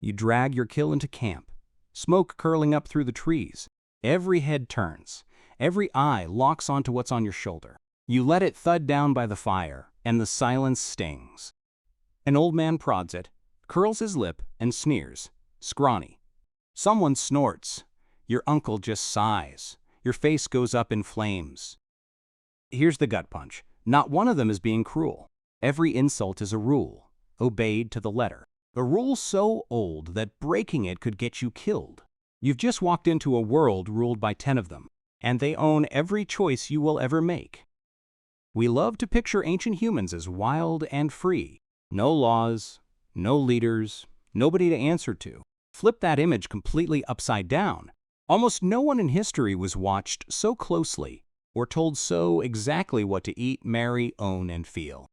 You drag your kill into camp, smoke curling up through the trees. Every head turns, every eye locks onto what's on your shoulder. You let it thud down by the fire, and the silence stings. An old man prods it, curls his lip, and sneers. Scrawny. Someone snorts. Your uncle just sighs. Your face goes up in flames. Here's the gut punch. Not one of them is being cruel. Every insult is a rule, obeyed to the letter. A rule so old that breaking it could get you killed. You've just walked into a world ruled by 10 of them, and they own every choice you will ever make. We love to picture ancient humans as wild and free. No laws, no leaders, nobody to answer to. Flip that image completely upside down. Almost no one in history was watched so closely or told so exactly what to eat, marry, own, and feel.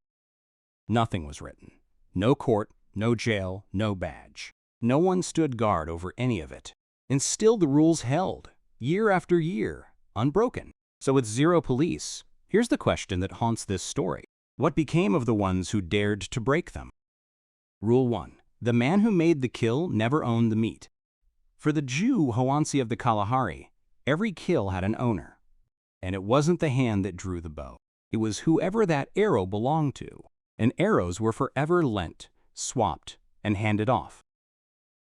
Nothing was written. No court, no jail, no badge. No one stood guard over any of it. And still the rules held, year after year, unbroken. So with zero police, here's the question that haunts this story. What became of the ones who dared to break them? Rule 1. The man who made the kill never owned the meat. For the Jew Hoansi of the Kalahari, every kill had an owner. And it wasn't the hand that drew the bow. It was whoever that arrow belonged to. And arrows were forever lent, swapped, and handed off.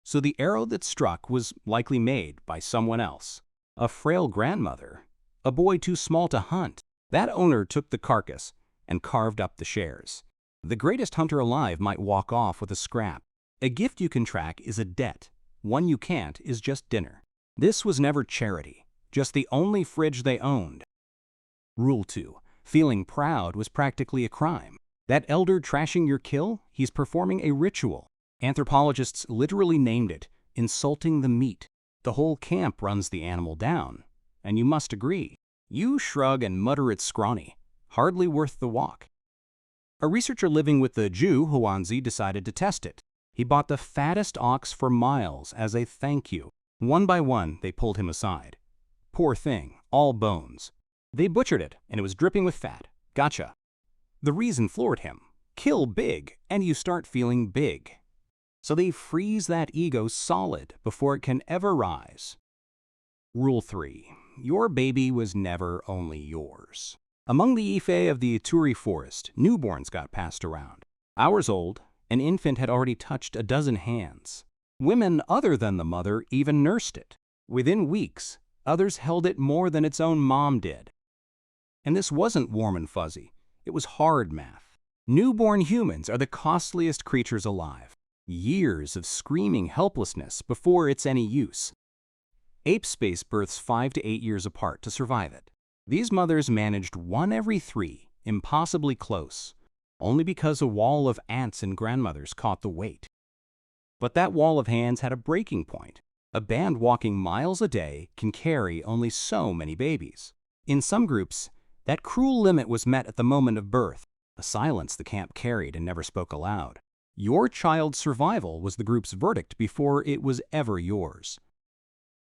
So the arrow that struck was likely made by someone else. A frail grandmother, a boy too small to hunt. That owner took the carcass and carved up the shares. The greatest hunter alive might walk off with a scrap. A gift you can track is a debt. One you can't is just dinner. This was never charity, just the only fridge they owned. Rule 2. Feeling proud was practically a crime. That elder trashing your kill, he's performing a ritual. Anthropologists literally named it insulting the meat. The whole camp runs the animal down, and you must agree. You shrug and mutter it's scrawny, hardly worth the walk. A researcher living with the Jew Hoansi decided to test it. He bought the fattest ox for miles as a thank you. One by one, they pulled him aside. Poor thing, all bones. They butchered it, and it was dripping with fat. Gotcha. The reason floored him. Kill big, and you start feeling big. So they freeze that ego solid before it can ever rise. Rule 3. Your baby was never only yours. Among the Ife of the Ituri forest, newborns got passed around. Hours old, an infant had already touched a dozen hands. Women other than the mother even nursed it. Within weeks, others held it more than its own mom did. And this wasn't warm and fuzzy. It was hard math. Newborn humans are the costliest creatures alive. Years of screaming helplessness before it's any use. Ape space births 5 to 8 years apart to survive it. These mothers managed 1 every 3, impossibly close, only because a wall of aunts and grandmothers caught the weight. But that wall of hands had a breaking point. A band walking miles a day can carry only so many babies. In some groups, that cruel limit was met at the moment of birth, a silence the camp carried and never spoke aloud. Your child's survival was the group's verdict before it was ever yours.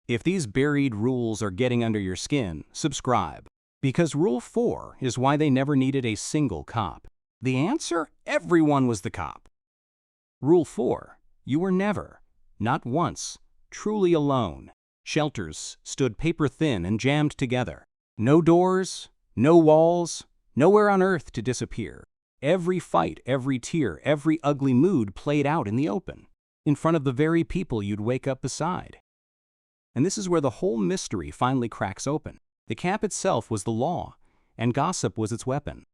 If these buried rules are getting under your skin, subscribe. Because Rule 4 is why they never needed a single cop. The answer? Everyone was the cop. Rule 4. You were never, not once, truly alone. Shelters stood paper thin and jammed together. No doors, no walls, nowhere on earth to disappear. Every fight, every tear, every ugly mood played out in the open, in front of the very people you'd wake up beside. And this is where the whole mystery finally cracks open. The camp itself was the law, and gossip was its weapon.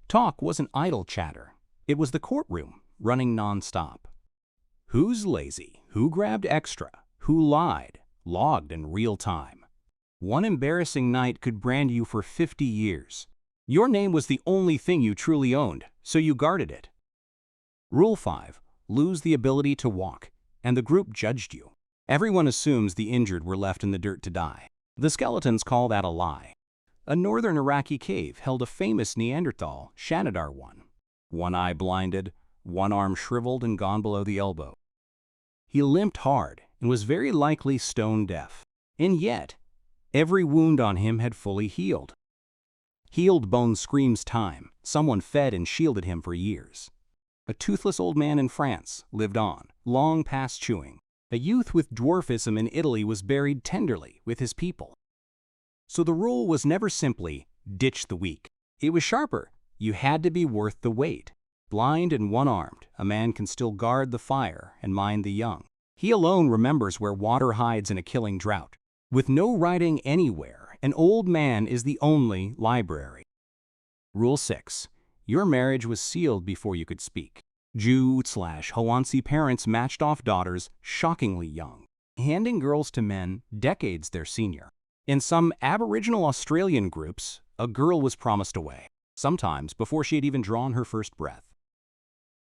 Talk wasn't idle chatter. It was the courtroom, running non-stop. Who's lazy? Who grabbed extra? Who lied? Logged in real time. One embarrassing night could brand you for 50 years. Your name was the only thing you truly owned, so you guarded it. Rule 5. Lose the ability to walk, and the group judged you. Everyone assumes the injured were left in the dirt to die. The skeletons call that a lie. A northern Iraqi cave held a famous Neanderthal, Shanidar one eye blinded, one arm shriveled and gone below the elbow. He limped hard and was very likely stone deaf. And yet, every wound on him had fully healed. Healed bone screams time. Someone fed and shielded him for years. A toothless old man in France lived on, long past chewing. A youth with dwarfism in Italy was buried tenderly with his people. So the rule was never simply, ditch the weak. It was sharper. You had to be worth the wait. Blind and one-armed, a man can still guard the fire and mind the young. He alone remembers where water hides in a killing drought. With no writing anywhere, an old man is the only library. Rule 6. Your marriage was sealed before you could speak. Jew/Hoansi parents matched off daughters shockingly young, handing girls to men decades their senior. In some Aboriginal Australian groups, a girl was promised away, sometimes before she had even drawn her first breath.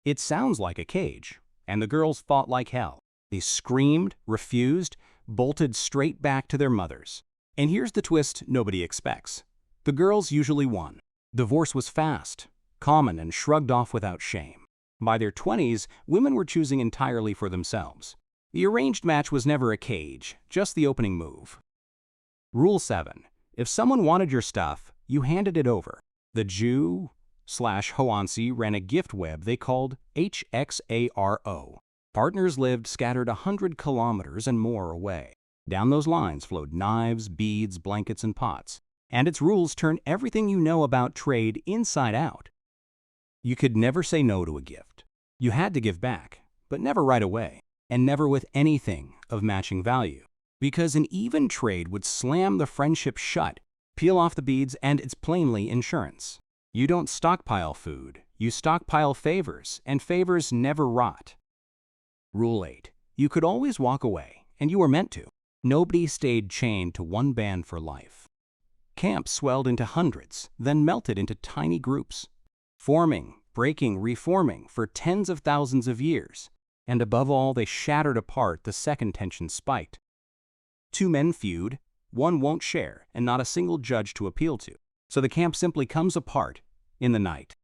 It sounds like a cage, and the girls fought like hell. They screamed, refused, bolted straight back to their mothers. And here's the twist nobody expects. The girls usually won. Divorce was fast, common, and shrugged off without shame. By their 20s, women were choosing entirely for themselves. The arranged match was never a cage, just the opening move. Rule 7. If someone wanted your stuff, you handed it over. The Jew/Hoansi ran a gift web they called HXARO. Partners lived scattered 100 kilometers and more away. Down those lines flowed knives, beads, blankets, and pots. And its rules turned everything you know about trade inside out. You could never say no to a gift. You had to give back, but never right away, and never with anything of matching value. Because an even trade would slam the friendship shut, peel off the beads, and it's plainly insurance. You don't stockpile food, you stockpile favors, and favors never rot. Rule 8. You could always walk away, and you were meant to. Nobody stayed chained to one band for life. Camps swelled into hundreds, then melted into tiny groups, forming, breaking, reforming for tens of thousands of years. And above all, they shattered apart the second tension spiked. Two men feud, one won't share, and not a single judge to appeal to. So the camp simply comes apart in the night.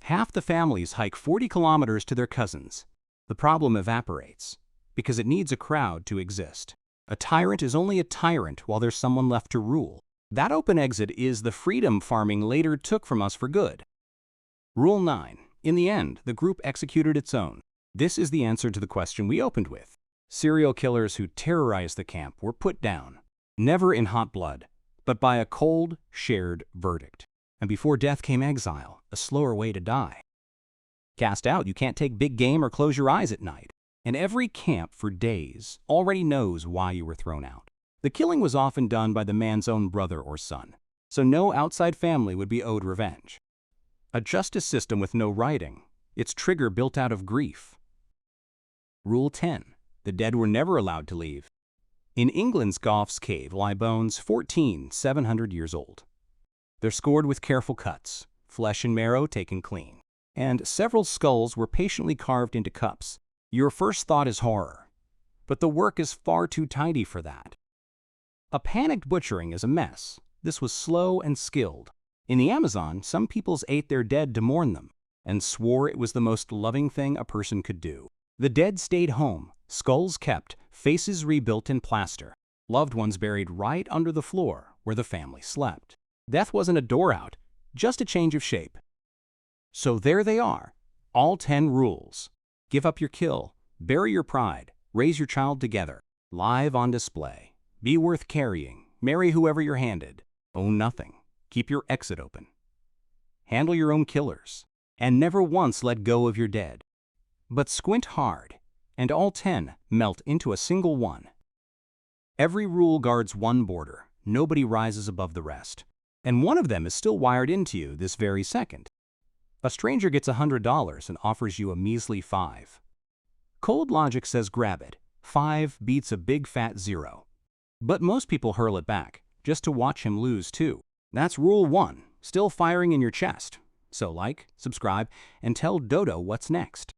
Half the families hike 40 kilometers to their cousins. The problem evaporates, because it needs a crowd to exist. A tyrant is only a tyrant while there's someone left to rule. That open exit is the freedom farming later took from us for good. Rule 9. In the end, the group executed its own. This is the answer to the question we opened with. Serial killers who terrorized the camp were put down, never in hot blood, but by a cold, shared verdict. And before death came exile, a slower way to die. Cast out, you can't take big game or close your eyes at night. And every camp for days already knows why you were thrown out. The killing was often done by the man's own brother or son, so no outside family would be owed revenge. A justice system with no writing, its trigger built out of grief. Rule 10. The dead were never allowed to leave. In England's Gough's Cave lie bones 700 years old. They're scored with careful cuts, flesh and marrow taken clean, and several skulls were patiently carved into cups. Your first thought is horror, but the work is far too tidy for that. A panicked butchering is a mess. This was slow and skilled. In the Amazon, some peoples ate their dead to mourn them, and swore it was the most loving thing a person could do. The dead stayed home, skulls kept, faces rebuilt in plaster, loved ones buried right under the floor where the family slept. Death wasn't a door out, just a change of shape. So there they are, all 10 rules. Give up your kill, bury your pride, raise your child together, live on display. Be worth carrying, marry whoever you're handed, own nothing, keep your exit open. Handle your own killers, and never once let go of your dead. But squint hard, and all 10 melt into a single one. Every rule guards one border, nobody rises above the rest. And one of them is still wired into you this very second. A stranger gets $100 and offers you a measly $5. Cold logic says grab it. 5 beats a big fat 0. But most people hurl it back, just to watch him lose too. That's rule 1, still firing in your chest. So like, subscribe, and tell Dodo what's next.